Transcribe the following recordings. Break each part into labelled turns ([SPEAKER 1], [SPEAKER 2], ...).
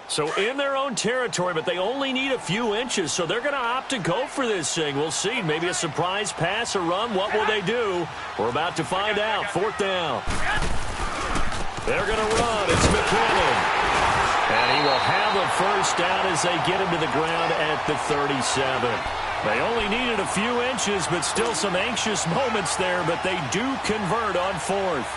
[SPEAKER 1] So in their own territory, but they only need a few inches, so they're going to opt to go for this thing. We'll see. Maybe a surprise pass or run. What will they do? We're about to find out. 4th down. They're going to run. It's McKinnon. And he will have a first down as they get him to the ground at the 37. They only needed a few inches, but still some anxious moments there, but they do convert on 4th.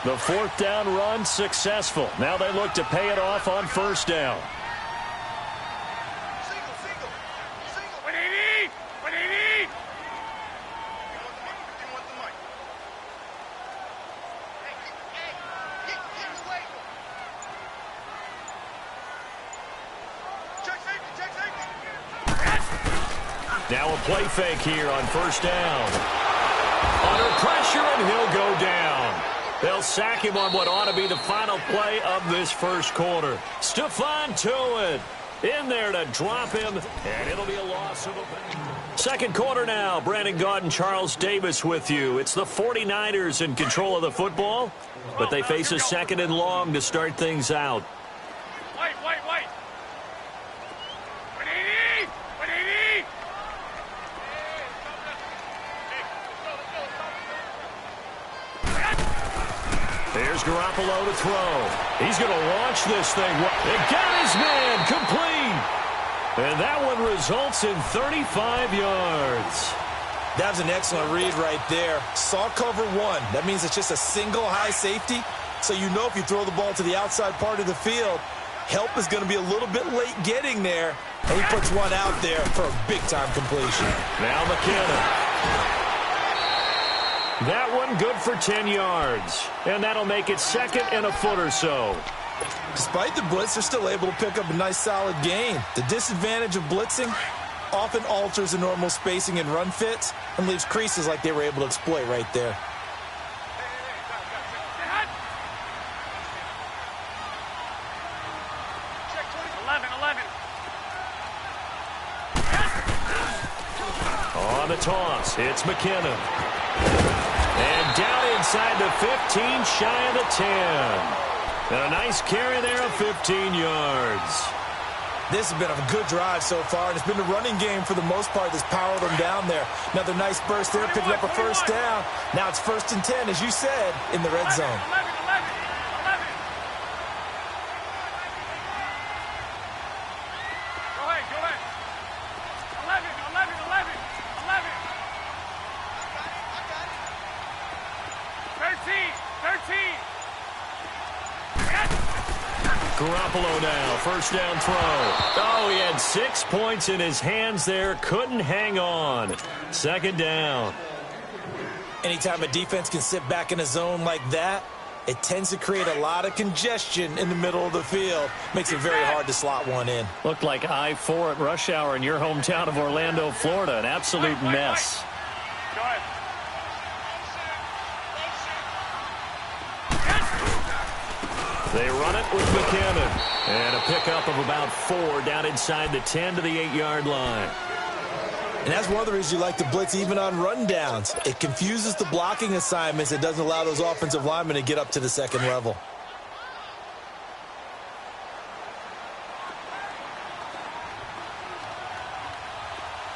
[SPEAKER 1] The 4th down run successful. Now they look to pay it off on 1st down. Now a play fake here on 1st down. Under pressure, and he'll go down. They'll sack him on what ought to be the final play of this first quarter. Stephon Tuitt in there to drop him, and it'll be a loss of a... Second quarter now. Brandon Gaudin and Charles Davis with you. It's the 49ers in control of the football, but they face a 2nd and long to start things out. Here's Garoppolo to throw. He's going to launch this thing. It got his man complete. And that one results in 35 yards.
[SPEAKER 2] That was an excellent read right there. Saw cover 1. That means it's just a single high safety. So you know if you throw the ball to the outside part of the field, help is going to be a little bit late getting there. And he puts one out there for a big-time completion.
[SPEAKER 1] Now McKinnon. That one good for 10 yards. And that'll make it 2nd and a foot or so.
[SPEAKER 2] Despite the blitz, they're still able to pick up a nice solid gain. The disadvantage of blitzing often alters the normal spacing and run fits and leaves creases like they were able to exploit right there.
[SPEAKER 1] On the toss, it's McKinnon. And down inside the 15, shy of the 10. And a nice carry there of 15 yards.
[SPEAKER 2] This has been a good drive so far, and it's been the running game for the most part that's powered them down there. Another nice burst there, picking up a first down. Now it's 1st and 10, as you said, in the red zone.
[SPEAKER 1] Garoppolo now, first down throw. Oh, he had 6 points in his hands there. Couldn't hang on. 2nd down.
[SPEAKER 2] Anytime a defense can sit back in a zone like that, it tends to create a lot of congestion in the middle of the field. Makes it very hard to slot one in.
[SPEAKER 1] Looked like I-4 at rush hour in your hometown of Orlando, Florida. An absolute mess.
[SPEAKER 3] Go ahead.
[SPEAKER 1] They run it with McKinnon. And a pickup of about 4 down inside the 10 to the 8-yard line.
[SPEAKER 2] And that's one of the reasons you like to blitz even on rundowns. It confuses the blocking assignments. It doesn't allow those offensive linemen to get up to the 2nd level.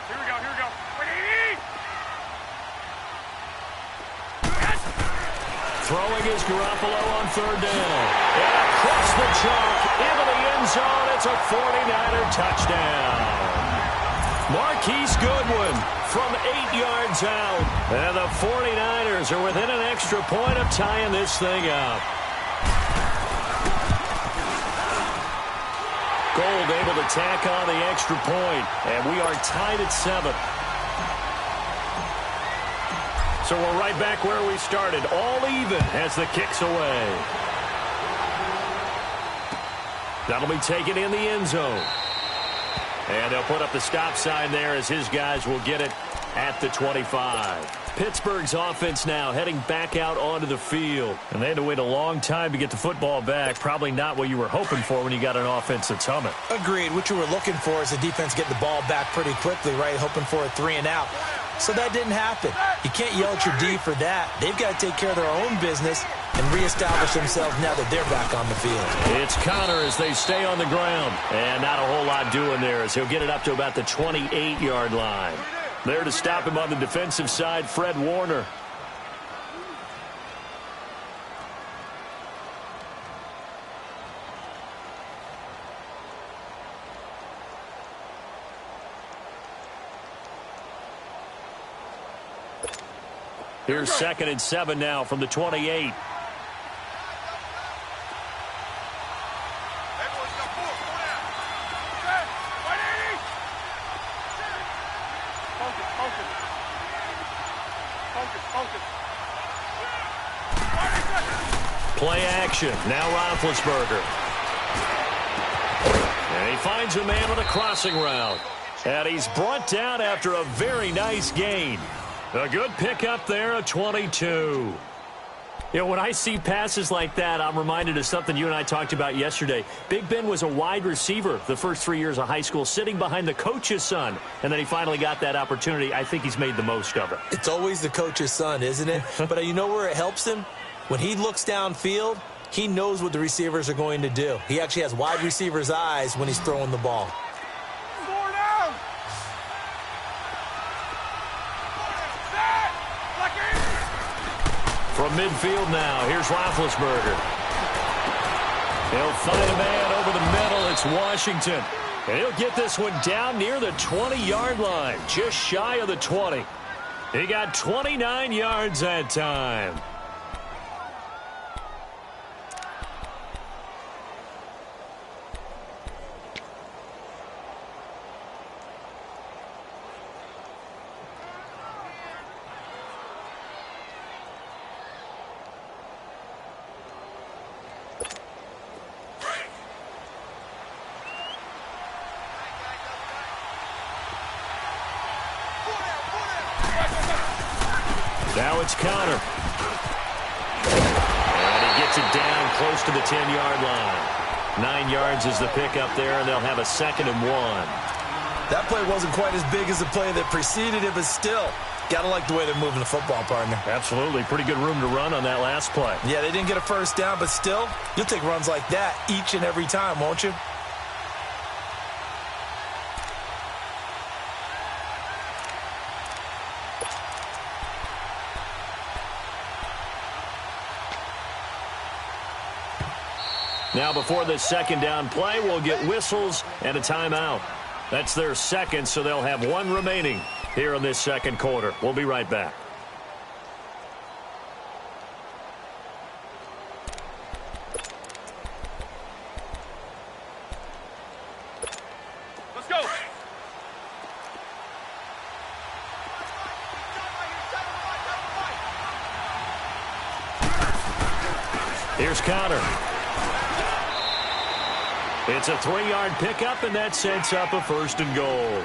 [SPEAKER 3] Here we go.
[SPEAKER 1] Throwing is Garoppolo on 3rd down. And across the chalk into the end zone. It's a 49er touchdown. Marquise Goodwin from 8 yards out. And the 49ers are within an extra point of tying this thing up. Gold able to tack on the extra point. And we are tied at 7. So we're right back where we started. All even as the kick's away. That'll be taken in the end zone. And they'll put up the stop sign there as his guys will get it at the 25. Pittsburgh's offense now heading back out onto the field. And they had to wait a long time to get the football back. Probably not what you were hoping for when you got an offense that's humming.
[SPEAKER 2] Agreed. What you were looking for is the defense getting the ball back pretty quickly, right? Hoping for a 3 and out. So that didn't happen. You can't yell at your D for that. They've got to take care of their own business and reestablish themselves now that they're back on the field.
[SPEAKER 1] It's Connor as they stay on the ground. And not a whole lot doing there as he'll get it up to about the 28-yard line. There to stop him on the defensive side, Fred Warner. Here's 2nd and 7 now from the 28. Play action. Now Roethlisberger. And he finds a man on a crossing route. And he's brought down after a very nice gain. A good pickup there, a 22. You know, when I see passes like that, I'm reminded of something you and I talked about yesterday. Big Ben was a wide receiver the first 3 years of high school, sitting behind the coach's son. And then he finally got that opportunity. I think he's made the most of it.
[SPEAKER 2] It's always the coach's son, isn't it? But you know where it helps him? When he looks downfield, he knows what the receivers are going to do. He actually has wide receiver's eyes when he's throwing the ball.
[SPEAKER 1] From midfield now, here's Roethlisberger. He'll find a man over the middle. It's Washington. And he'll get this one down near the 20-yard line, just shy of the 20. He got 29 yards that time. Now it's Connor. And he gets it down close to the 10-yard line. 9 yards is the pickup there, and they'll have a 2nd and 1.
[SPEAKER 2] That play wasn't quite as big as the play that preceded it, but still, got to like the way they're moving the football, partner.
[SPEAKER 1] Absolutely. Pretty good room to run on that last play.
[SPEAKER 2] Yeah, they didn't get a first down, but still, you'll take runs like that each and every time, won't you?
[SPEAKER 1] Now before this 2nd down play, we'll get whistles and a timeout. That's their 2nd, so they'll have 1 remaining here in this 2nd quarter. We'll be right back.
[SPEAKER 3] Let's go.
[SPEAKER 1] Here's Connor. It's a 3-yard pickup, and that sets up a 1st and goal.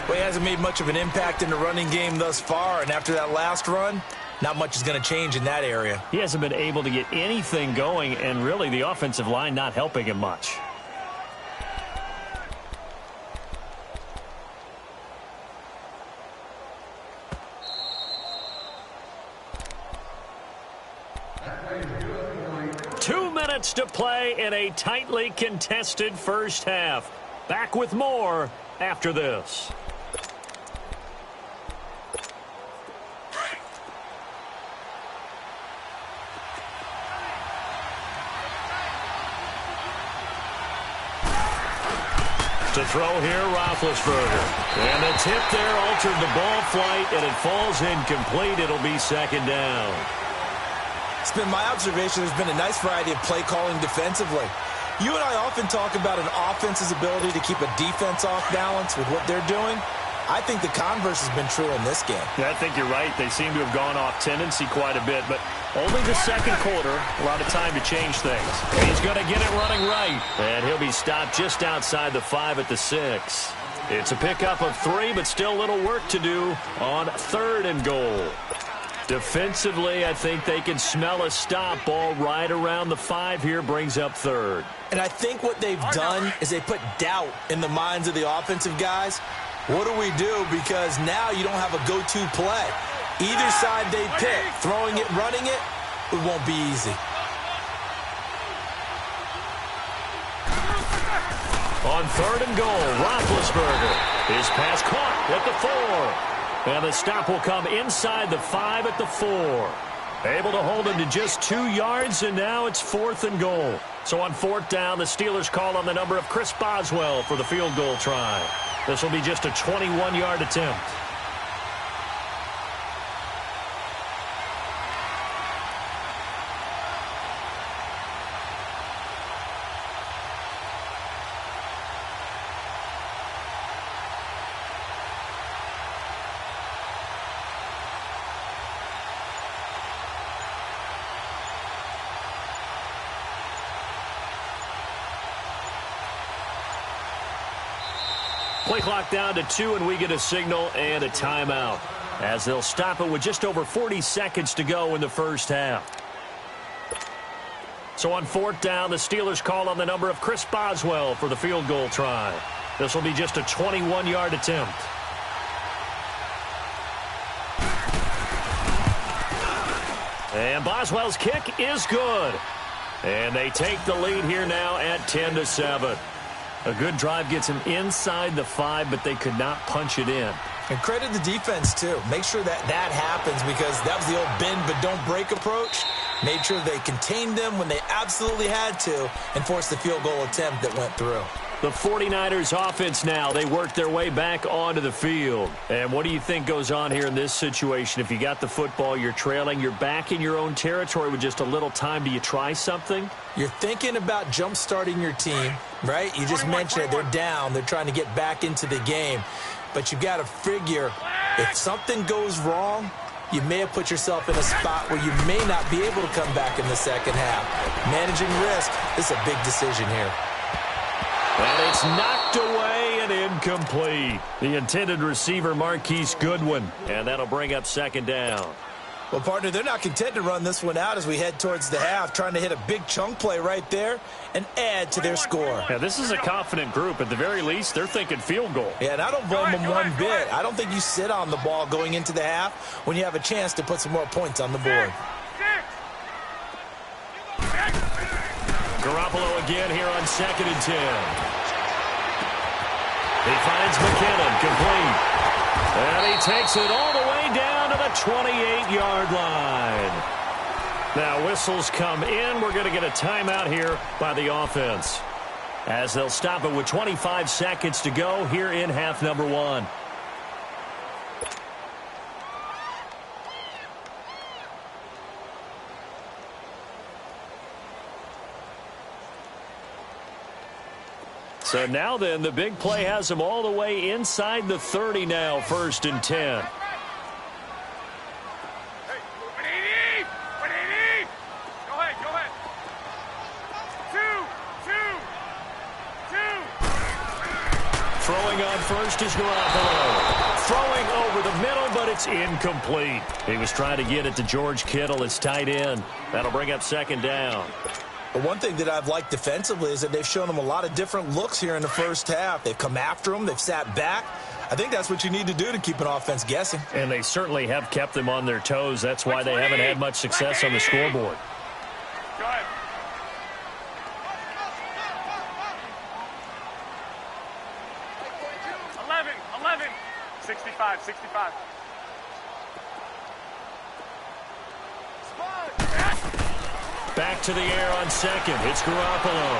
[SPEAKER 2] Well, he hasn't made much of an impact in the running game thus far, and after that last run, not much is going to change in that area.
[SPEAKER 1] He hasn't been able to get anything going, and really the offensive line not helping him much. To play in a tightly contested first half. Back with more after this. To throw here, Roethlisberger. And the tip there altered the ball flight, and it falls incomplete. It'll be 2nd down.
[SPEAKER 2] It's been my observation there's been a nice variety of play calling defensively. You and I often talk about an offense's ability to keep a defense off balance with what they're doing. I think the converse has been true in this game.
[SPEAKER 1] Yeah, I think you're right. They seem to have gone off tendency quite a bit, but only the 2nd quarter, a lot of time to change things. He's going to get it running right, and he'll be stopped just outside the 5 at the 6. It's a pickup of 3, but still a little work to do on 3rd and goal. Defensively, I think they can smell a stop. Ball right around the 5 here, brings up 3rd.
[SPEAKER 2] And I think what they've done is they put doubt in the minds of the offensive guys. What do? Because now you don't have a go-to play. Either side they pick, throwing it, running it, it won't be easy.
[SPEAKER 1] On 3rd and goal, Roethlisberger. His pass caught at the 4. And the stop will come inside the 5 at the 4. Able to hold him to just 2 yards, and now it's 4th and goal. So on 4th down, the Steelers call on the number of Chris Boswell for the field goal try. This will be just a 21-yard attempt. Play clock down to 2, and we get a signal and a timeout, as they'll stop it with just over 40 seconds to go in the first half. So on 4th down, the Steelers call on the number of Chris Boswell for the field goal try. This will be just a 21-yard attempt. And Boswell's kick is good. And they take the lead here now at 10-7. A good drive gets him inside the 5, but they could not punch it in.
[SPEAKER 2] And credit the defense, too. Make sure that happens, because that was the old bend but don't break approach. Made sure they contained them when they absolutely had to and forced the field goal attempt that went through.
[SPEAKER 1] The 49ers offense now, they work their way back onto the field. And what do you think goes on here in this situation? If you got the football, you're trailing, you're back in your own territory with just a little time. Do you try something?
[SPEAKER 2] You're thinking about jump-starting your team, right? You just mentioned it. They're down. They're trying to get back into the game. But you got to figure, if something goes wrong, you may have put yourself in a spot where you may not be able to come back in the second half. Managing risk is a big decision here.
[SPEAKER 1] And it's knocked away and incomplete. The intended receiver, Marquise Goodwin. And that'll bring up 2nd down.
[SPEAKER 2] Well, partner, they're not content to run this one out as we head towards the half, trying to hit a big chunk play right there and add to their score.
[SPEAKER 1] Yeah, this is a confident group. At the very least, they're thinking field goal.
[SPEAKER 2] Yeah, and I don't blame them one bit. I don't think you sit on the ball going into the half when you have a chance to put some more points on the board.
[SPEAKER 1] Garoppolo again here on 2nd and 10. He finds McKinnon, complete. And he takes it all the way down to the 28-yard line. Now whistles come in. We're going to get a timeout here by the offense, as they'll stop it with 25 seconds to go here in half number 1. So now then, the big play has them all the way inside the 30 now, 1st and 10. Throwing on first is Garoppolo. Throwing over the middle, but it's incomplete. He was trying to get it to George Kittle, his tight end. That'll bring up 2nd down.
[SPEAKER 2] But one thing that I've liked defensively is that they've shown them a lot of different looks here in the first half. They've come after them. They've sat back. I think that's what you need to do to keep an offense guessing.
[SPEAKER 1] And they certainly have kept them on their toes. That's why they haven't had much success on the scoreboard.
[SPEAKER 3] Go ahead. $11. 65.
[SPEAKER 1] Back to the air on 2nd. It's Garoppolo.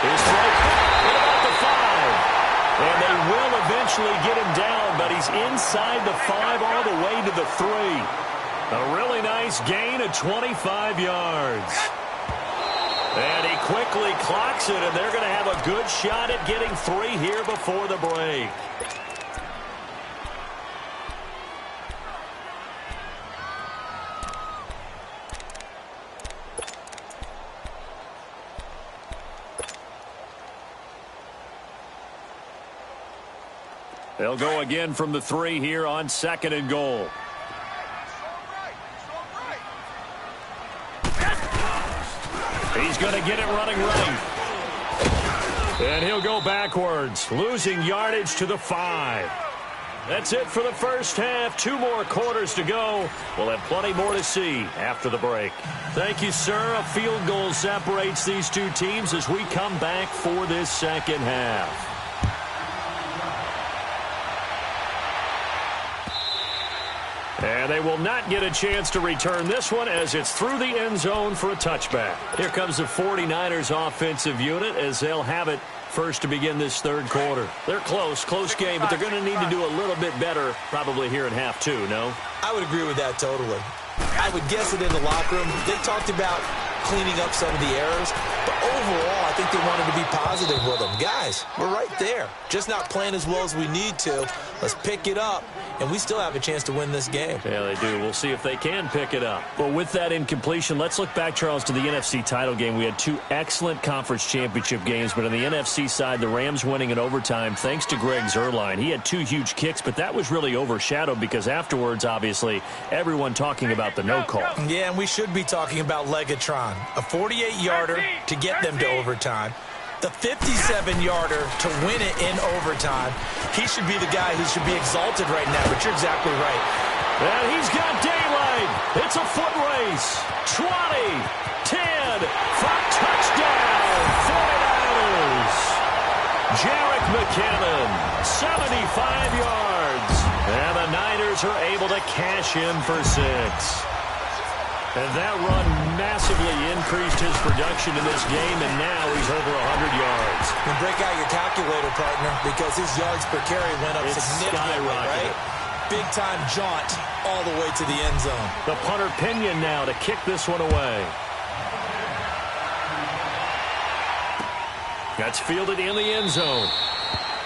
[SPEAKER 1] His throw at about the 5. And they will eventually get him down, but he's inside the 5 all the way to the 3. A really nice gain of 25 yards. And he quickly clocks it, and they're going to have a good shot at getting 3 here before the break. They'll go again from the 3 here on 2nd and goal. He's going to get it running right. And he'll go backwards, losing yardage to the 5. That's it for the first half. 2 more quarters to go. We'll have plenty more to see after the break. Thank you, sir. A field goal separates these two teams as we come back for this second half. And they will not get a chance to return this one as it's through the end zone for a touchback. Here comes the 49ers offensive unit as they'll have it first to begin this third quarter. They're close game, but they're going to need to do a little bit better probably here in half 2, no?
[SPEAKER 2] I would agree with that totally. I would guess it in the locker room. They talked about cleaning up some of the errors, but overall, I think they wanted to be positive with them. Guys, we're right there. Just not playing as well as we need to. Let's pick it up, and we still have a chance to win this game.
[SPEAKER 1] Yeah, they do. We'll see if they can pick it up. Well, with that incompletion, let's look back, Charles, to the NFC title game. We had 2 excellent conference championship games, but on the NFC side, the Rams winning in overtime thanks to Greg Zuerlein. He had 2 huge kicks, but that was really overshadowed because afterwards, obviously, everyone talking about the no call.
[SPEAKER 2] Yeah, and we should be talking about Legatron. A 48-yarder to get them to overtime. The 57-yarder to win it in overtime. He should be the guy who should be exalted right now, but you're exactly right.
[SPEAKER 1] And he's got daylight. It's a foot race. 20, 10, for touchdown, 49ers. Jarek McKinnon, 75 yards. And the Niners are able to cash in for 6. And that run massively increased his production in this game, and now he's over 100 yards.
[SPEAKER 2] And break out your calculator, partner, because his yards per carry went up significantly, right? Big-time jaunt all the way to the end zone.
[SPEAKER 1] The punter Pinion now to kick this one away. That's fielded in the end zone.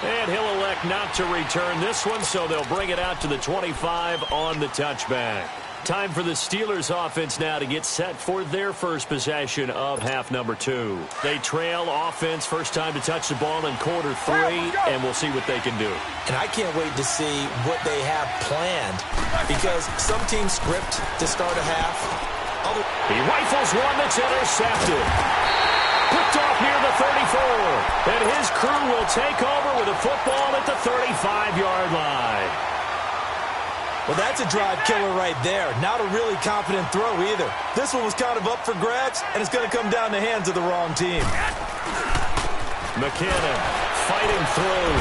[SPEAKER 1] And he'll elect not to return this one, so they'll bring it out to the 25 on the touchback. Time for the Steelers offense now to get set for their first possession of half number 2. They trail offense, first time to touch the ball in quarter 3, and we'll see what they can do.
[SPEAKER 2] And I can't wait to see what they have planned, because some teams script to start a half.
[SPEAKER 1] He rifles one that's intercepted. Picked off near the 34. And his crew will take over with a football at the 35-yard line.
[SPEAKER 2] Well, that's a drive killer right there. Not a really confident throw either. This one was kind of up for grabs, and it's going to come down the hands of the wrong team.
[SPEAKER 1] McKinnon fighting through.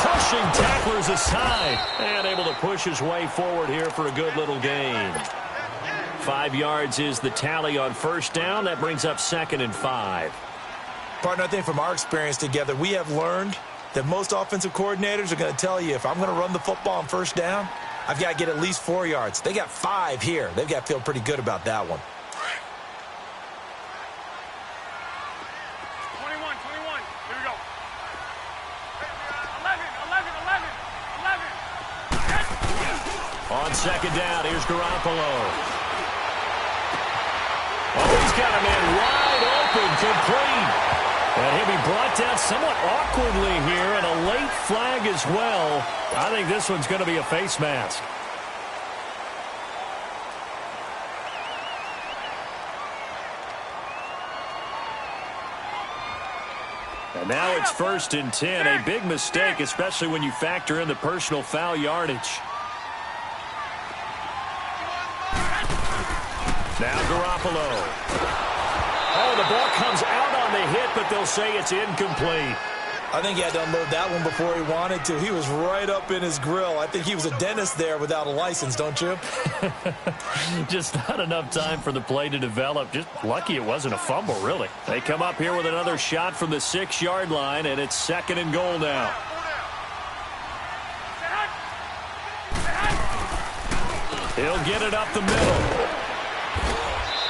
[SPEAKER 1] Pushing tacklers aside. And able to push his way forward here for a good little gain. 5 yards is the tally on first down. That brings up 2nd and 5.
[SPEAKER 2] Partner, I think from our experience together, we have learned that most offensive coordinators are going to tell you, if I'm going to run the football on first down, I've got to get at least 4 yards. They got 5 here. They've got to feel pretty good about that one.
[SPEAKER 3] 21. Here we go. 11.
[SPEAKER 1] On second down, here's Garoppolo. Oh, he's got a man wide open, complete. And he'll be brought down somewhat awkwardly here, and a late flag as well. I think this one's going to be a face mask. And now it's 1st and 10. A big mistake, especially when you factor in the personal foul yardage. Now Garoppolo. Oh, the ball comes out on the hit, but they'll say it's incomplete.
[SPEAKER 2] I think he had to unload that one before he wanted to. He was right up in his grill. I think he was a dentist there without a license, don't you?
[SPEAKER 1] Just not enough time for the play to develop. Just lucky it wasn't a fumble, really. They come up here with another shot from the 6-yard line, and it's 2nd and goal now. He'll get it up the middle.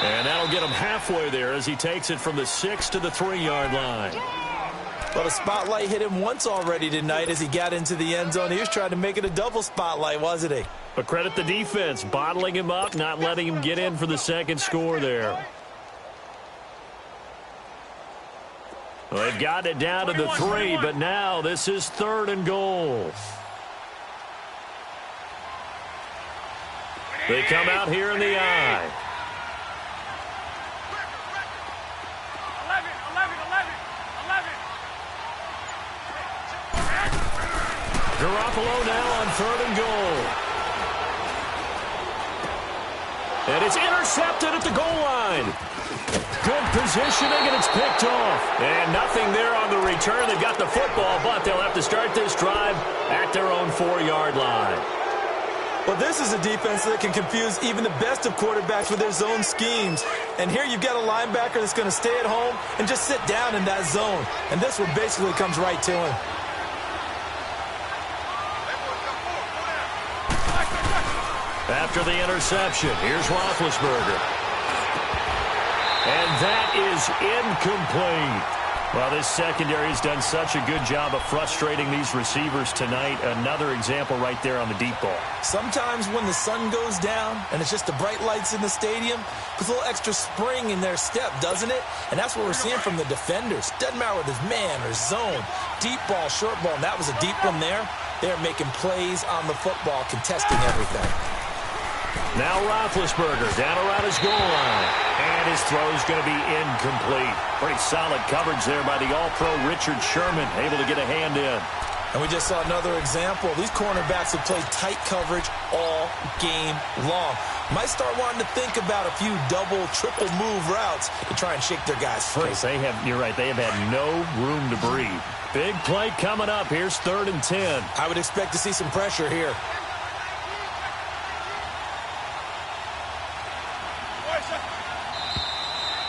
[SPEAKER 1] And that'll get him halfway there as he takes it from the 6 to the 3-yard line.
[SPEAKER 2] Well, the spotlight hit him once already tonight as he got into the end zone. He was trying to make it a double spotlight, wasn't he?
[SPEAKER 1] But credit the defense, bottling him up, not letting him get in for the second score there. Well, they've got it down to the 3, but now this is 3rd and goal. They come out here in the I.
[SPEAKER 3] 11.
[SPEAKER 1] Garoppolo now on 3rd and goal. And it's intercepted at the goal line. Good positioning, and it's picked off. And nothing there on the return. They've got the football, but they'll have to start this drive at their own 4-yard line.
[SPEAKER 2] Well, this is a defense that can confuse even the best of quarterbacks with their zone schemes. And here you've got a linebacker that's going to stay at home and just sit down in that zone. And this one basically comes right to him.
[SPEAKER 1] After the interception, here's Roethlisberger. And that is incomplete. Well, this secondary has done such a good job of frustrating these receivers tonight. Another example right there on the deep ball.
[SPEAKER 2] Sometimes when the sun goes down and it's just the bright lights in the stadium, puts a little extra spring in their step, doesn't it? And that's what we're seeing from the defenders. Doesn't matter whether it's man or zone, deep ball, short ball, and that was a deep one there. They're making plays on the football, contesting everything.
[SPEAKER 1] Now Roethlisberger down around his goal line. And his throw is going to be incomplete. Pretty solid coverage there by the All-Pro Richard Sherman, able to get a hand in.
[SPEAKER 2] And we just saw another example. These cornerbacks have played tight coverage all game long. Might start wanting to think about a few double, triple move routes to try and shake their guys free.
[SPEAKER 1] You're right, they have had no room to breathe. Big play coming up. Here's 3rd and 10.
[SPEAKER 2] I would expect to see some pressure here.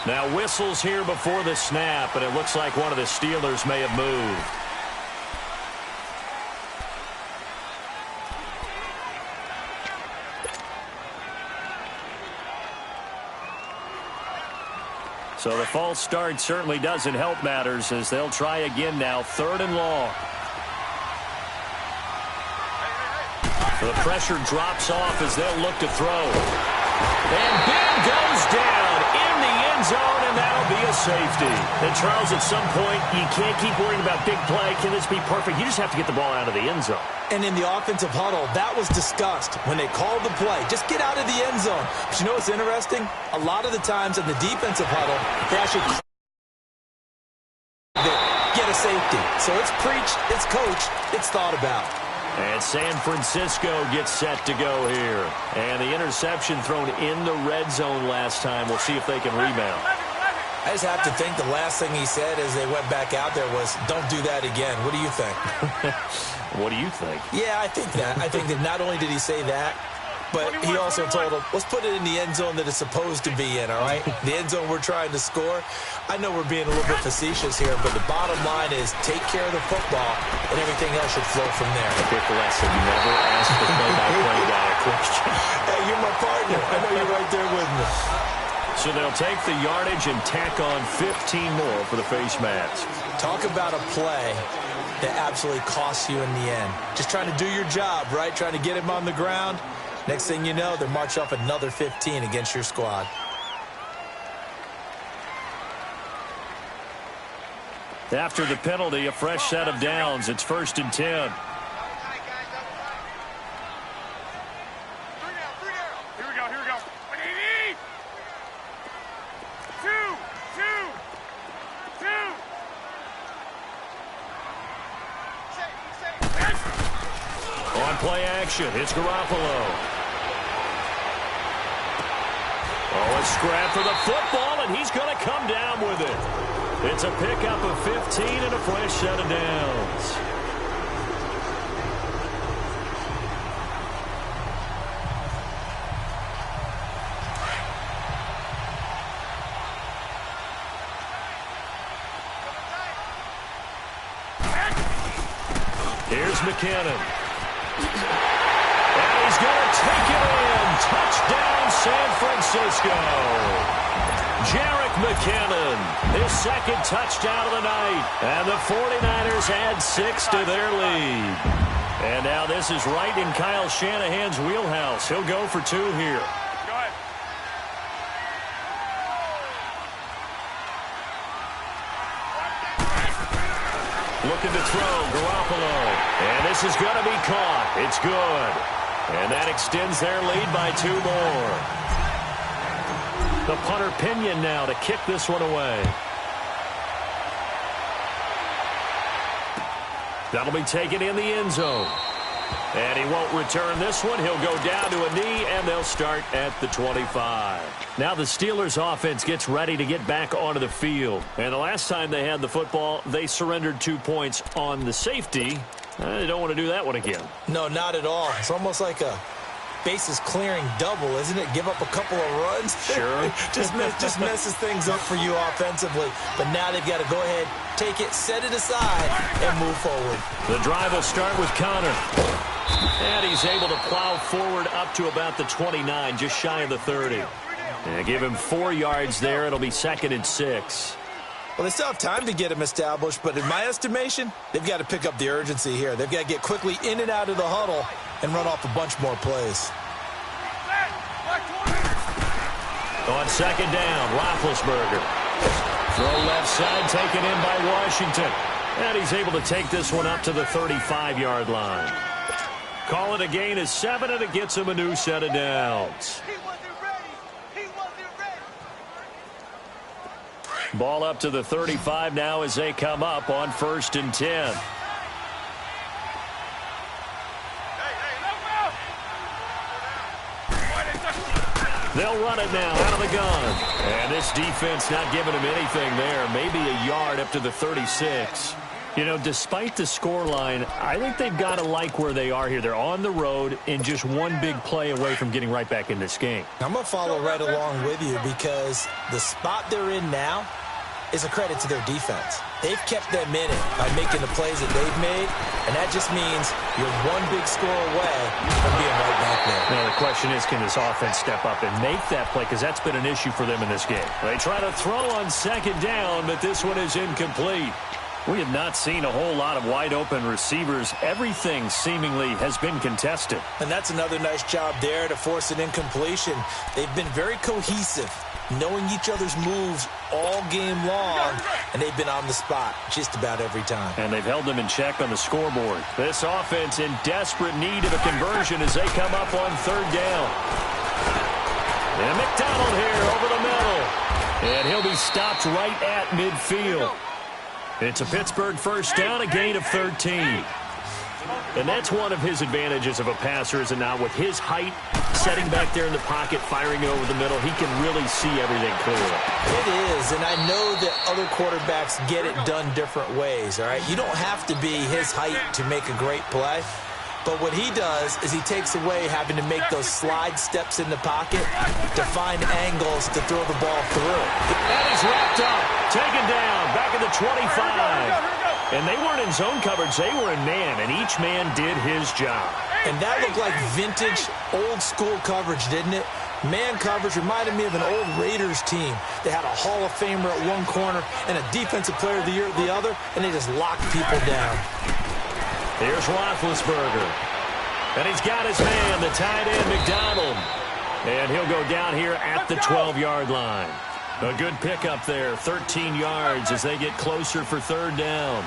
[SPEAKER 1] Now whistles here before the snap, and it looks like one of the Steelers may have moved. So the false start certainly doesn't help matters as they'll try again now, 3rd and long. The pressure drops off as they'll look to throw. And Ben goes down in the end zone, and that'll be a safety. And Charles, at some point, you can't keep worrying about big play. Can this be perfect? You just have to get the ball out of the end zone.
[SPEAKER 2] And in the offensive huddle, that was discussed when they called the play. Just get out of the end zone. But you know what's interesting? A lot of the times in the defensive huddle, they actually get a safety. So it's preached, it's coached, it's thought about.
[SPEAKER 1] And San Francisco gets set to go here. And the interception thrown in the red zone last time. We'll see if they can rebound.
[SPEAKER 2] I just have to think the last thing he said as they went back out there was, don't do that again. What do you think?
[SPEAKER 1] What do you think?
[SPEAKER 2] Yeah, I think that. I think that not only did he say that, but he also told them, let's put it in the end zone that it's supposed to be in, all right? The end zone we're trying to score. I know we're being a little bit facetious here, but the bottom line is take care of the football, and everything else should flow from there.
[SPEAKER 1] A quick lesson. You never ask the play-by-play guy a question.
[SPEAKER 2] Hey, you're my partner. I know you're right there with me.
[SPEAKER 1] So they'll take the yardage and tack on 15 more for the face mask.
[SPEAKER 2] Talk about a play that absolutely costs you in the end. Just trying to do your job, right? Trying to get him on the ground. Next thing you know, they're marching off another 15 against your squad.
[SPEAKER 1] After the penalty, a fresh set of downs. It's 1st and 10. Play action. It's Garoppolo. Oh, a scrap for the football, and he's going to come down with it. It's a pickup of 15 and a fresh set of downs. Here's McKinnon. And he's going to take it in. Touchdown, San Francisco. Jerick McKinnon, his second touchdown of the night. And the 49ers add 6 to their lead. And now this is right in Kyle Shanahan's wheelhouse. He'll go for 2 here.
[SPEAKER 3] Go ahead.
[SPEAKER 1] Looking to throw, Garoppolo. And this is going to be caught. It's good. And that extends their lead by 2 more. The punter Pinion now to kick this one away. That'll be taken in the end zone. And he won't return this one. He'll go down to a knee, and they'll start at the 25. Now the Steelers offense gets ready to get back onto the field. And the last time they had the football, they surrendered 2 points on the safety. They don't want to do that one again.
[SPEAKER 2] No, not at all. It's almost like a bases clearing double, isn't it? Give up a couple of runs.
[SPEAKER 1] Sure.
[SPEAKER 2] just messes things up for you offensively. But now they've got to go ahead, take it, set it aside, and move forward.
[SPEAKER 1] The drive will start with Connor. And he's able to plow forward up to about the 29, just shy of the 30. And give him 4 yards there. It'll be 2nd and 6.
[SPEAKER 2] Well, they still have time to get him established, but in my estimation, they've got to pick up the urgency here. They've got to get quickly in and out of the huddle and run off a bunch more plays.
[SPEAKER 1] On 2nd down, Roethlisberger. Throw left side, taken in by Washington. And he's able to take this one up to the 35-yard line. Call it a gain of 7, and it gets him a new set of downs. Ball up to the 35 now as they come up on 1st and 10. They'll run it now out of the gun. And this defense not giving him anything there. Maybe a yard up to the 36. You know, despite the scoreline, I think they've got to like where they are here. They're on the road and just one big play away from getting right back in this game.
[SPEAKER 2] I'm going to follow right along with you because the spot they're in now is a credit to their defense. They've kept them in it by making the plays that they've made, and that just means you're one big score away from being right back there.
[SPEAKER 1] Now, the question is, can this offense step up and make that play? Because that's been an issue for them in this game. They try to throw on 2nd down, but this one is incomplete. We have not seen a whole lot of wide-open receivers. Everything seemingly has been contested.
[SPEAKER 2] And that's another nice job there to force an incompletion. They've been very cohesive, knowing each other's moves all game long, and they've been on the spot just about every time.
[SPEAKER 1] And they've held them in check on the scoreboard. This offense in desperate need of a conversion as they come up on 3rd down. And McDonald here over the middle. And he'll be stopped right at midfield. It's a Pittsburgh 1st down, a gain of 13. And that's one of his advantages of a passer, is it not? With his height, setting back there in the pocket, firing it over the middle, he can really see everything clearly.
[SPEAKER 2] It is, and I know that other quarterbacks get it done different ways, all right? You don't have to be his height to make a great play. But what he does is he takes away having to make those slide steps in the pocket to find angles to throw the ball through.
[SPEAKER 1] And he's wrapped up, taken down, back at the 25. And they weren't in zone coverage, they were in man, and each man did his job.
[SPEAKER 2] And that looked like vintage, old-school coverage, didn't it? Man coverage reminded me of an old Raiders team. They had a Hall of Famer at one corner and a Defensive Player of the Year at the other, and they just locked people down.
[SPEAKER 1] Here's Roethlisberger. And he's got his man, the tight end, McDonald. And he'll go down here at the 12-yard line. A good pickup there, 13 yards as they get closer for 3rd down.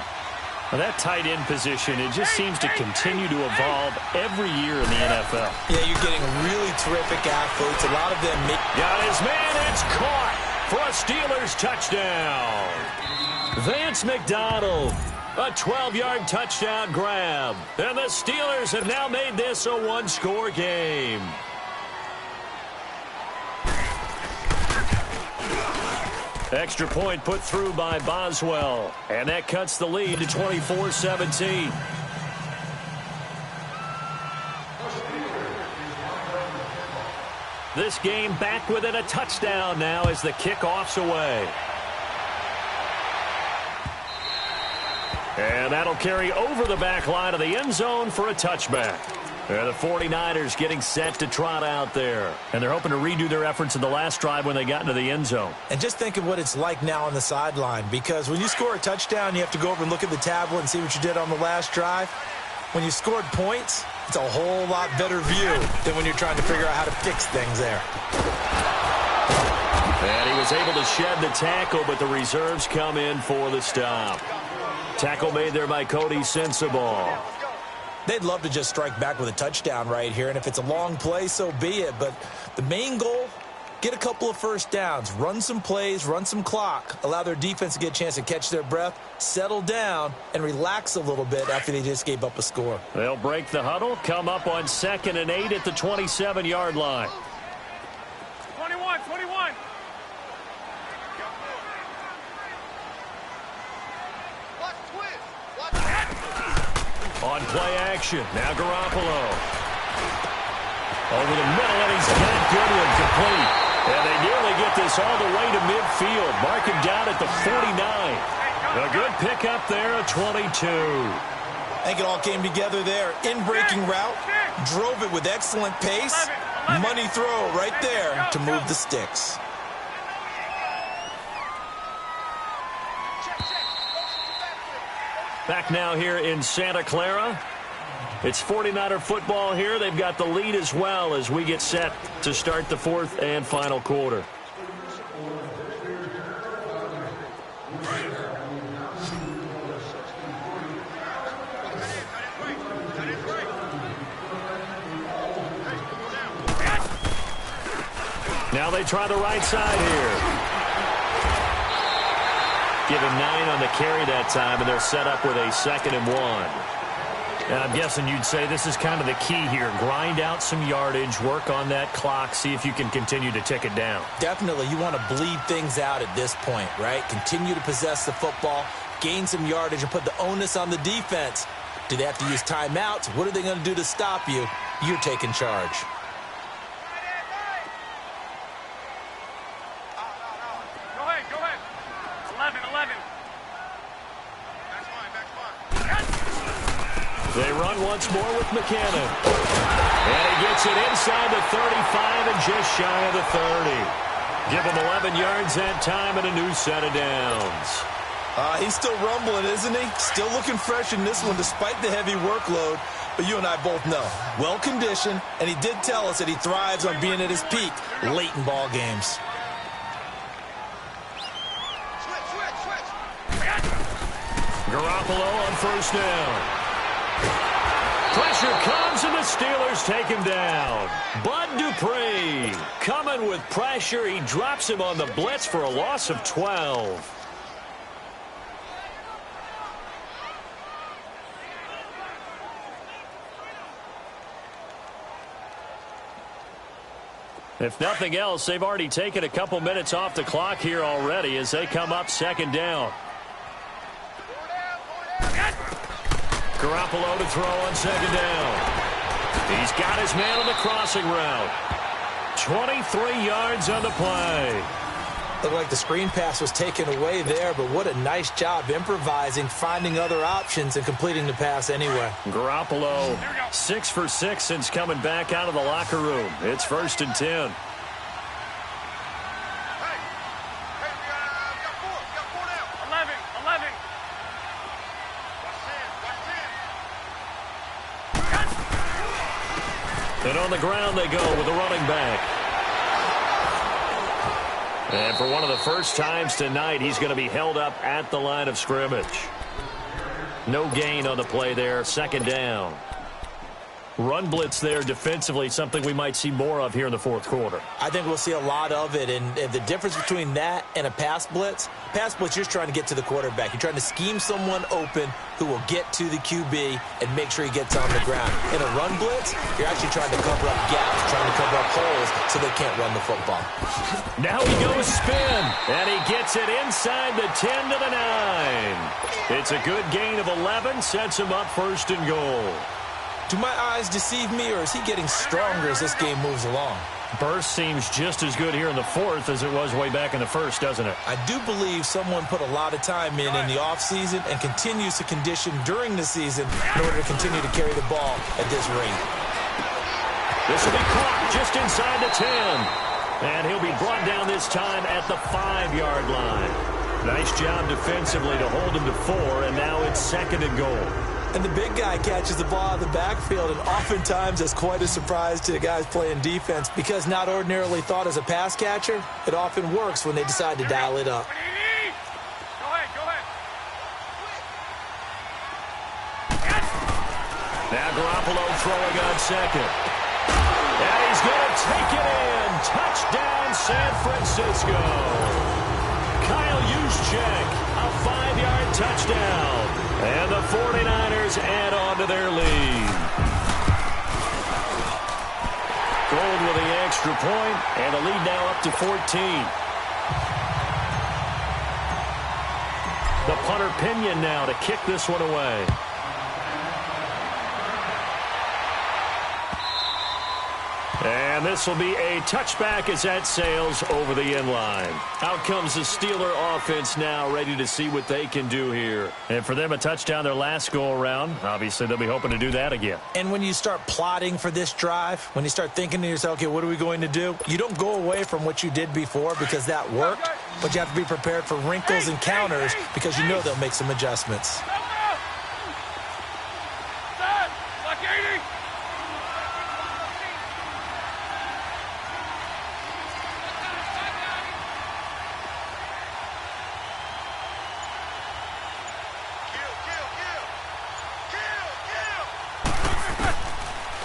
[SPEAKER 1] Well, that tight end position, it just seems to continue to evolve every year in the NFL.
[SPEAKER 2] Yeah, you're getting really terrific athletes. A lot of them
[SPEAKER 1] got his man, it's caught for a Steelers touchdown. Vance McDonald. A 12-yard touchdown grab. And the Steelers have now made this a one-score game. Extra point put through by Boswell. And that cuts the lead to 24-17. This game back within a touchdown now as the kickoff's away. And that'll carry over the back line of the end zone for a touchback. And the 49ers getting set to trot out there. And they're hoping to redo their efforts in the last drive when they got into the end zone.
[SPEAKER 2] And just think of what it's like now on the sideline. Because when you score a touchdown, you have to go over and look at the tablet and see what you did on the last drive. When you scored points, it's a whole lot better view than when you're trying to figure out how to fix things there.
[SPEAKER 1] And he was able to shed the tackle, but the reserves come in for the stop. Tackle made there by Cody Sensabaugh.
[SPEAKER 2] They'd love to just strike back with a touchdown right here, and if it's a long play, so be it. But the main goal Get a couple of first downs, run some plays, run some clock, allow their defense to get a chance to catch their breath, settle down, and relax a little bit after they just gave up a score.
[SPEAKER 1] They'll break the huddle, come up on 2nd and 8 at the 27-yard line.
[SPEAKER 3] 21, 21.
[SPEAKER 1] On play action, now Garoppolo. Over the middle, and he's got a good one complete. And they nearly get this all the way to midfield. Mark him down at the 49. A good pickup there, a 22.
[SPEAKER 2] I think it all came together there. In-breaking route, drove it with excellent pace. Money throw right there to move the sticks.
[SPEAKER 1] Back now here in Santa Clara. It's 49er football here. They've got the lead as well as we get set to start the 4th and final quarter. Now they try the right side here. Give him 9 on the carry that time, and they're set up with a 2nd and 1. And I'm guessing you'd say this is kind of the key here. Grind out some yardage, work on that clock, see if you can continue to tick it down.
[SPEAKER 2] Definitely. You want to bleed things out at this point, right? Continue to possess the football, gain some yardage, and put the onus on the defense. Do they have to use timeouts? What are they going to do to stop you? You're taking charge.
[SPEAKER 3] Go ahead. 11.
[SPEAKER 1] They run once more with McKinnon. And he gets it inside the 35 and just shy of the 30. Give him 11 yards that time and a new set of downs.
[SPEAKER 2] He's still rumbling, isn't he? Still looking fresh in this one despite the heavy workload. But you and I both know, well-conditioned, and he did tell us that he thrives on being at his peak late in ball games.
[SPEAKER 1] Garoppolo on 1st down. Pressure comes, and the Steelers take him down. Bud Dupree coming with pressure. He drops him on the blitz for a loss of 12. If nothing else, they've already taken a couple minutes off the clock here already as they come up 2nd down. Garoppolo to throw on 2nd down. He's got his man on the crossing route. 23 yards on the play.
[SPEAKER 2] Looked like the screen pass was taken away there, but what a nice job improvising, finding other options, and completing the pass anyway.
[SPEAKER 1] Garoppolo, 6 for 6 since coming back out of the locker room. It's 1st and 10. And on the ground they go with a running back. And for one of the first times tonight, he's going to be held up at the line of scrimmage. No gain on the play there, 2nd down. Run blitz there defensively, something we might see more of here in the 4th quarter.
[SPEAKER 2] I think we'll see a lot of it, and the difference between that and a pass blitz, you're just trying to get to the quarterback. You're trying to scheme someone open who will get to the QB and make sure he gets on the ground. In a run blitz, you're actually trying to cover up gaps, trying to cover up holes so they can't run the football.
[SPEAKER 1] Now he goes spin, and he gets it inside the 10 to the 9. It's a good gain of 11, sets him up 1st and goal.
[SPEAKER 2] Do my eyes deceive me, or is he getting stronger as this game moves along?
[SPEAKER 1] Burst seems just as good here in the 4th as it was way back in the 1st, doesn't it?
[SPEAKER 2] I do believe someone put a lot of time in the offseason and continues to condition during the season in order to continue to carry the ball at this rate.
[SPEAKER 1] This will be caught just inside the 10. And he'll be brought down this time at the 5-yard line. Nice job defensively to hold him to 4, and now it's 2nd and goal.
[SPEAKER 2] And the big guy catches the ball out of the backfield, and oftentimes that's quite a surprise to the guys playing defense because not ordinarily thought as a pass catcher, it often works when they decide to dial it up.
[SPEAKER 3] Go ahead.
[SPEAKER 1] Now Garoppolo throwing on 2nd. And he's going to take it in. Touchdown San Francisco. Kyle Juszczyk, a 5-yard touchdown. And the 49ers add on to their lead. Gold with the extra point, and the lead now up to 14. The punter Pinion now to kick this one away. And this will be a touchback as that sails over the end line. Out comes the Steeler offense now, ready to see what they can do here. And for them, a touchdown their last go-around. Obviously, they'll be hoping to do that again.
[SPEAKER 2] And when you start plotting for this drive, when you start thinking to yourself, okay, what are we going to do? You don't go away from what you did before because that worked, but you have to be prepared for wrinkles and counters because you know they'll make some adjustments.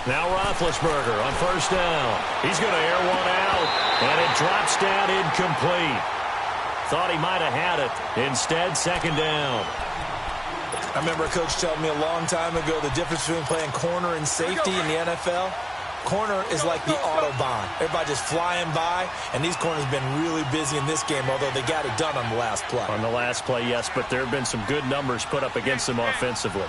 [SPEAKER 1] Now Roethlisberger on first down. He's going to air one out, and it drops down incomplete. Thought he might have had it. Instead, second down.
[SPEAKER 2] I remember a coach telling me a long time ago the difference between playing corner and safety in the NFL. Corner is like the Autobahn. Everybody just flying by, and these corners have been really busy in this game, although they got it done on the last play.
[SPEAKER 1] On the last play, yes, but there have been some good numbers put up against them offensively.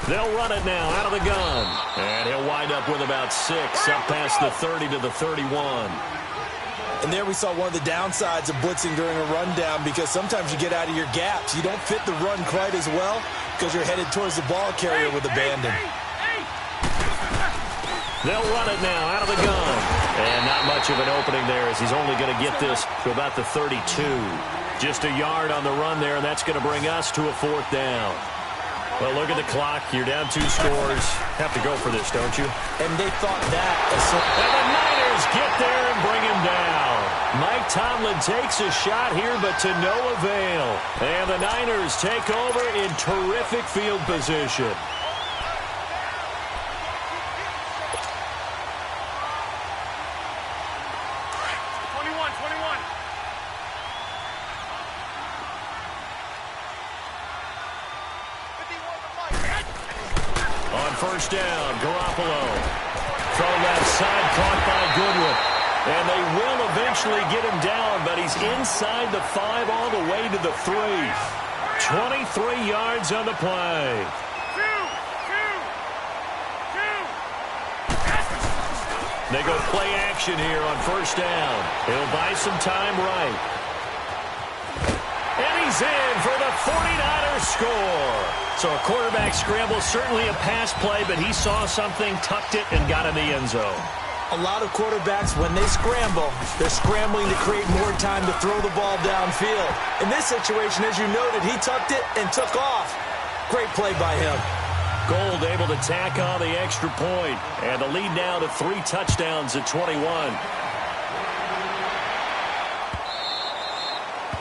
[SPEAKER 1] They'll run it now out of the gun. And he'll wind up with about 6 up past the 30 to the 31.
[SPEAKER 2] And there we saw one of the downsides of blitzing during a rundown because sometimes you get out of your gaps. You don't fit the run quite as well because you're headed towards the ball carrier with abandon.
[SPEAKER 1] They'll run it now out of the gun. And not much of an opening there as he's only going to get this to about the 32. Just a yard on the run there, and that's going to bring us to a 4th down. Well, look at the clock. You're down 2 scores. Have to go for this, don't you?
[SPEAKER 2] And they thought that.
[SPEAKER 1] And the Niners get there and bring him down. Mike Tomlin takes a shot here, but to no avail. And the Niners take over in terrific field position. First down, Garoppolo. Throw left side, caught by Goodwin. And they will eventually get him down, but he's inside the 5 all the way to the 3. 23 yards on the play. They go play action here on first down. He'll buy some time right. And he's in for the 49ers score. So a quarterback scramble, certainly a pass play, but he saw something, tucked it, and got in the end zone.
[SPEAKER 2] A lot of quarterbacks, when they scramble, they're scrambling to create more time to throw the ball downfield. In this situation, as you noted, he tucked it and took off. Great play by him.
[SPEAKER 1] Gold able to tack on the extra point, and the lead now to 3 touchdowns at 21.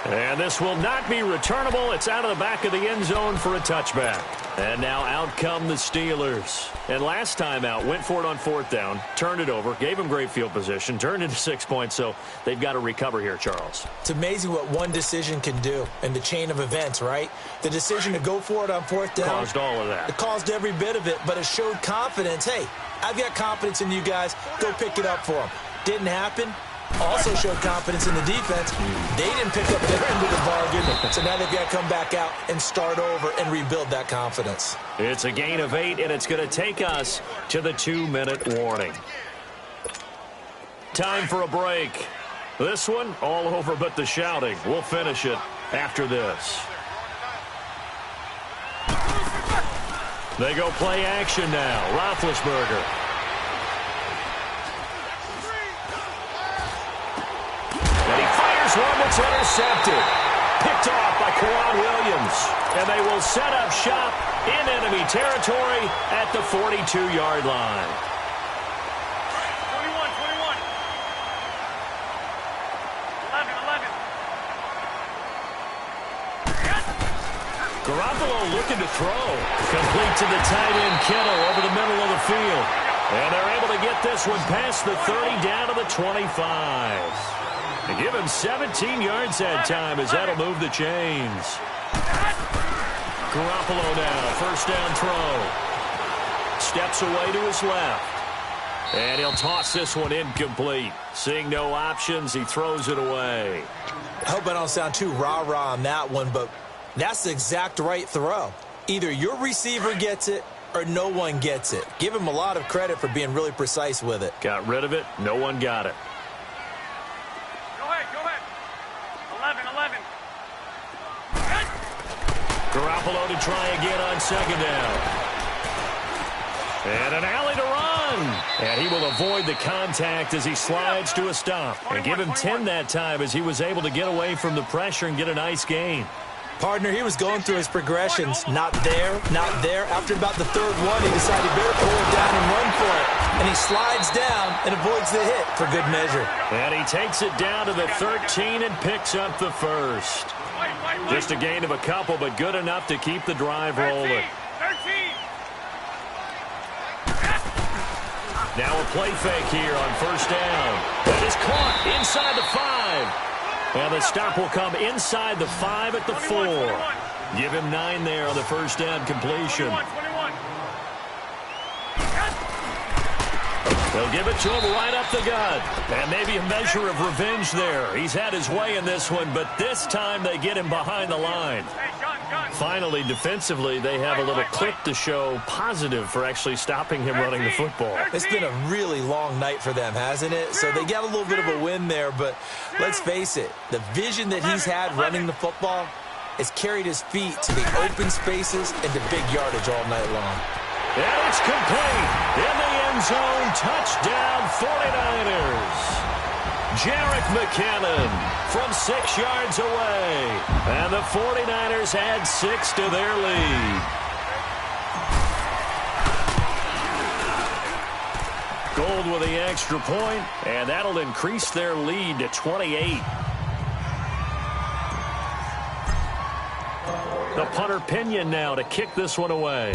[SPEAKER 1] And this will not be returnable. It's out of the back of the end zone for a touchback. And now out come the Steelers. And last time out, went for it on 4th down, turned it over, gave them great field position, turned into 6 points, so they've got to recover here, Charles.
[SPEAKER 2] It's amazing what one decision can do in the chain of events, right? The decision to go for it on 4th down.
[SPEAKER 1] Caused all of that.
[SPEAKER 2] It caused every bit of it, but it showed confidence. Hey, I've got confidence in you guys. Go pick it up for them. Didn't happen. Also showed confidence in the defense. They didn't pick up their end of the bargain, so now they've got to come back out and start over and rebuild that confidence.
[SPEAKER 1] It's a gain of 8, and it's going to take us to the 2-minute warning. Time for a break. This one, all over but the shouting. We'll finish it after this. They go play action now. Roethlisberger. One that's intercepted. Picked off by Kwan Williams. And they will set up shop in enemy territory at the 42-yard line.
[SPEAKER 3] 21. 11.
[SPEAKER 1] Garoppolo looking to throw. Complete to the tight end Kittle over the middle of the field. And they're able to get this one past the 30 down to the 25. They give him 17 yards that time as that'll move the chains. Garoppolo now, first down throw. Steps away to his left. And he'll toss this one incomplete. Seeing no options, he throws it away.
[SPEAKER 2] I hope I don't sound too rah-rah on that one, but that's the exact right throw. Either your receiver gets it or no one gets it. Give him a lot of credit for being really precise with it.
[SPEAKER 1] Got rid of it. No one got it.
[SPEAKER 3] Go ahead. 11.
[SPEAKER 1] Garoppolo to try again on second down. And an alley to run. And he will avoid the contact as he slides to a stop. And give him 10 that time as he was able to get away from the pressure and get a nice gain.
[SPEAKER 2] Partner, he was going through his progressions. Not there. After about the third one, he decided he better pull it down and run for it. And he slides down and avoids the hit for good measure.
[SPEAKER 1] And he takes it down to the 13 and picks up the first. Just a gain of a couple, but good enough to keep the drive rolling.
[SPEAKER 3] 13.
[SPEAKER 1] Now a play fake here on first down. That is caught inside the 5. And the stop will come inside the 5 at the 4. Give him 9 there on the first down completion.
[SPEAKER 3] 21.
[SPEAKER 1] They'll give it to him right up the gut. And maybe a measure of revenge there. He's had his way in this one, but this time they get him behind the line.
[SPEAKER 3] Hey, gun.
[SPEAKER 1] Finally, defensively, they have a little clip to show positive for actually stopping him running the football.
[SPEAKER 2] It's been a really long night for them, hasn't it? So they got a little bit of a win there, but let's face it, the vision that he's had running the football has carried his feet to the open spaces and to big yardage all night long.
[SPEAKER 1] And it's complete. In the end zone, touchdown 49ers. Jerick McKinnon from 6 yards away. And the 49ers add 6 to their lead. Gold with the extra point, and that'll increase their lead to 28. The punter Pinion now to kick this one away.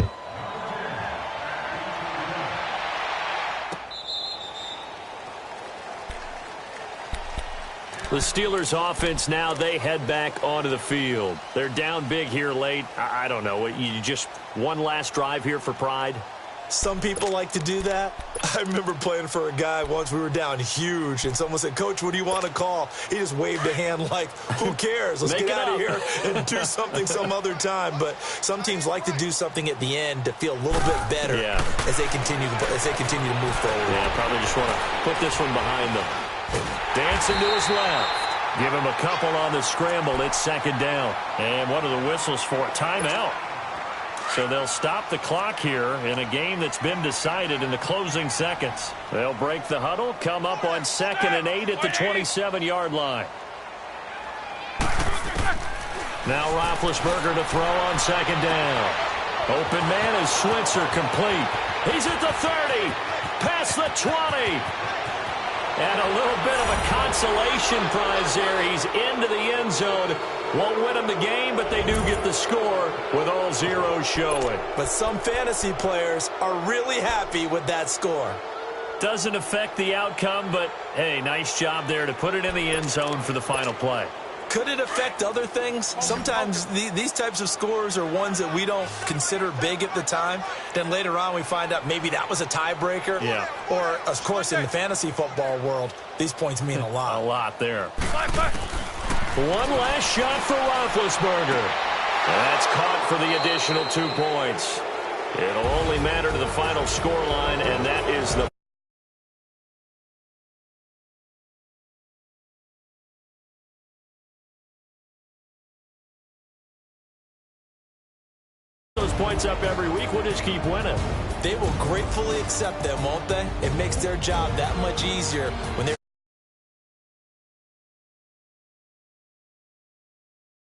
[SPEAKER 1] The Steelers offense now, they head back onto the field. They're down big here late. I don't know. You just one last drive here for pride?
[SPEAKER 2] Some people like to do that. I remember playing for a guy once. We were down huge, and someone said, "Coach, what do you want to call?" He just waved a hand like, who cares? Let's get out of here and do something some other time. But some teams like to do something at the end to feel a little bit better as they continue to move forward.
[SPEAKER 1] Yeah, probably just want to put this one behind them. Dancing to his left. Give him a couple on the scramble. It's second down. And what are the whistles for? Timeout. So they'll stop the clock here in a game that's been decided in the closing seconds. They'll break the huddle, come up on 2nd and 8 at the 27-yard line. Now Roethlisberger to throw on second down. Open man is Switzer, complete. He's at the 30, past the 20. And a little bit of a consolation prize there. He's into the end zone. Won't win them the game, but they do get the score with all zeros showing.
[SPEAKER 2] But some fantasy players are really happy with that score.
[SPEAKER 1] Doesn't affect the outcome, but, hey, nice job there to put it in the end zone for the final play.
[SPEAKER 2] Could it affect other things? Sometimes these types of scores are ones that we don't consider big at the time. Then later on we find out maybe that was a tiebreaker.
[SPEAKER 1] Yeah.
[SPEAKER 2] Or, of course, in the fantasy football world, these points mean a lot.
[SPEAKER 1] A lot there. One last shot for Roethlisberger. That's caught for the additional 2 points. It'll only matter to the final scoreline, and that is the points up every week. We'll just keep winning.
[SPEAKER 2] They will gratefully accept them, won't they? It makes their job that much easier when they're